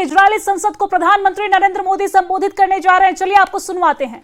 Israeli संसद को प्रधानमंत्री नरेंद्र मोदी संबोधित करने जा रहे हैं। चलिए आपको सुनवाते हैं।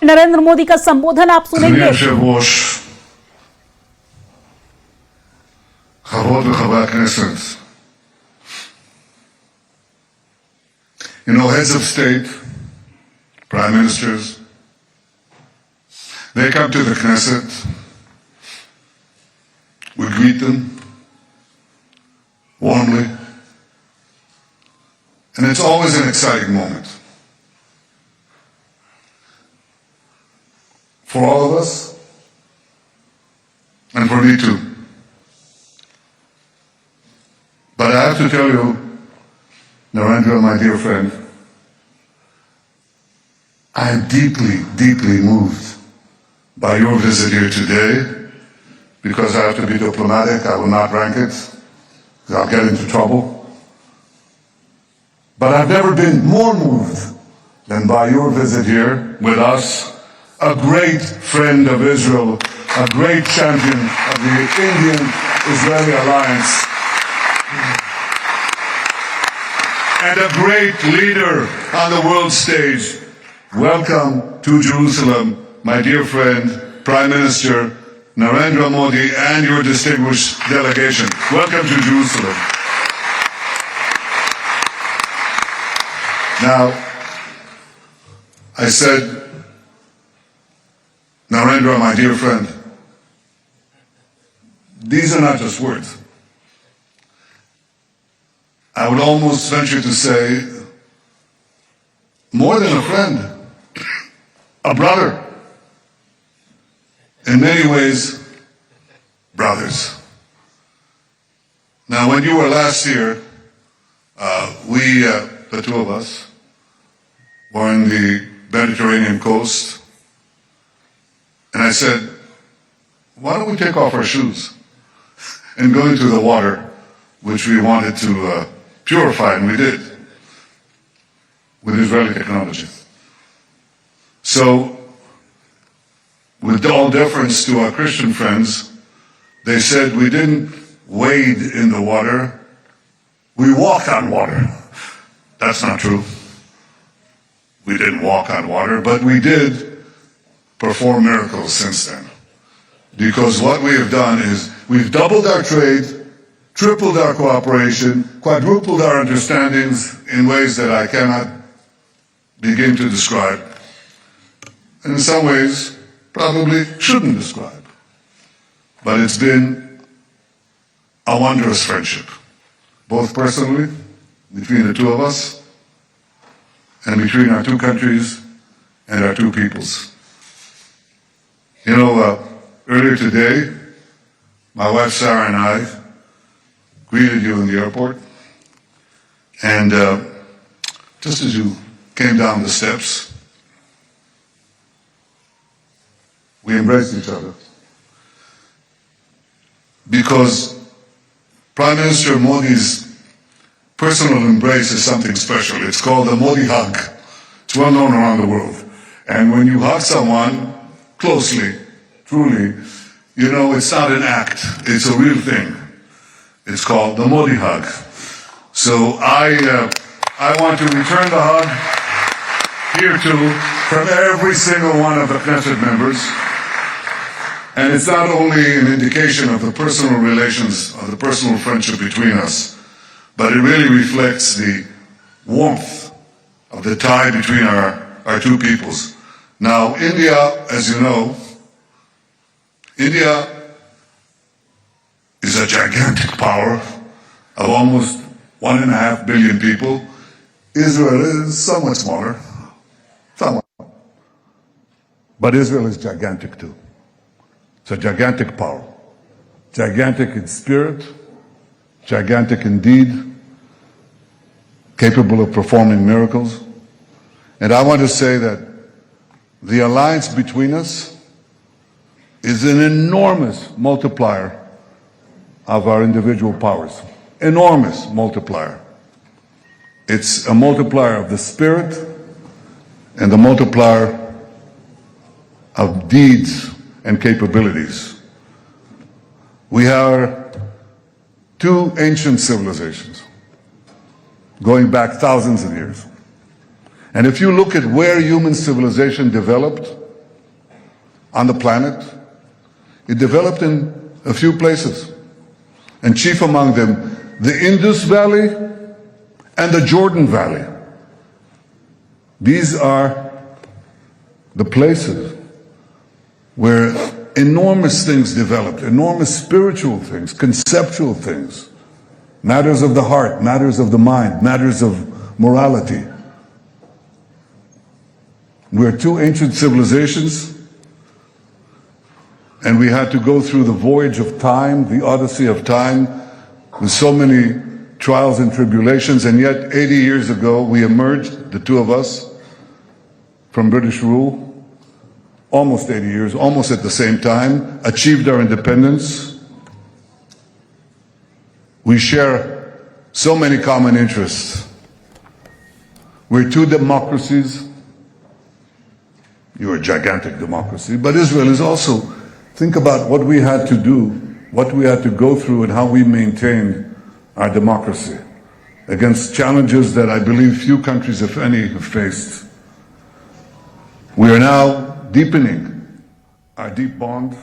नरेंद्र मोदी का संबोधन आप सुनेंगे। חברות וחברי הכנסת, heads of state, prime ministers, they come to the Knesset, we greet them warmly, and it's always an exciting moment. For all of us, and for me too. But I have to tell you, Narendra, my dear friend, I am deeply, deeply moved by your visit here today, because I have to be diplomatic. I will not rank it, because I'll get into trouble. But I've never been more moved than by your visit here with us, a great friend of Israel, a great champion of the Indian-Israeli alliance, and a great leader on the world stage. Welcome to Jerusalem, my dear friend, Prime Minister Narendra Modi, and your distinguished delegation. Welcome to Jerusalem. Now, I said, Narendra, my dear friend, these are not just words. I would almost venture to say, more than a friend, a brother. In many ways, brothers. Now, when you were last here, the two of us, were in the Mediterranean coast, and I said, why don't we take off our shoes and go into the water, which we wanted to purify, and we did, with Israeli technology. So, with all deference to our Christian friends, they said we didn't wade in the water, we walked on water. That's not true. We didn't walk on water, but we did perform miracles since then. Because what we have done is we've doubled our trade, tripled our cooperation, quadrupled our understandings in ways that I cannot begin to describe. And in some ways, probably shouldn't describe. But it's been a wondrous friendship, both personally, between the two of us, and between our two countries and our two peoples. Earlier today, my wife Sarah and I greeted you in the airport, and just as you came down the steps, we embraced each other. Because Prime Minister Modi's personal embrace is something special. It's called the Modi hug. It's well known around the world. And when you hug someone closely, truly, it's not an act. It's a real thing. It's called the Modi hug. So I want to return the hug here too from every single one of the Knesset members. And it's not only an indication of the personal relations, of the personal friendship between us, but it really reflects the warmth of the tie between our two peoples. Now, India, as you know, India is a gigantic power of almost 1.5 billion people. Israel is somewhat smaller, somewhat. But Israel is gigantic too. It's a gigantic power. Gigantic in spirit, gigantic in deed, capable of performing miracles. And I want to say that the alliance between us is an enormous multiplier of our individual powers. Enormous multiplier. It's a multiplier of the spirit and the multiplier of deeds and capabilities. We are two ancient civilizations going back thousands of years. And if you look at where human civilization developed on the planet, it developed in a few places. And chief among them, the Indus Valley and the Jordan Valley. These are the places where enormous things developed, enormous spiritual things, conceptual things, matters of the heart, matters of the mind, matters of morality. We're two ancient civilizations, and we had to go through the voyage of time, the odyssey of time, with so many trials and tribulations, and yet 80 years ago we emerged, the two of us, from British rule, almost 80 years, almost at the same time, achieved our independence. We share so many common interests. We're two democracies. You're a gigantic democracy, but Israel is also, think about what we had to do, what we had to go through, and how we maintained our democracy against challenges that I believe few countries, if any, have faced. We are now deepening our deep bond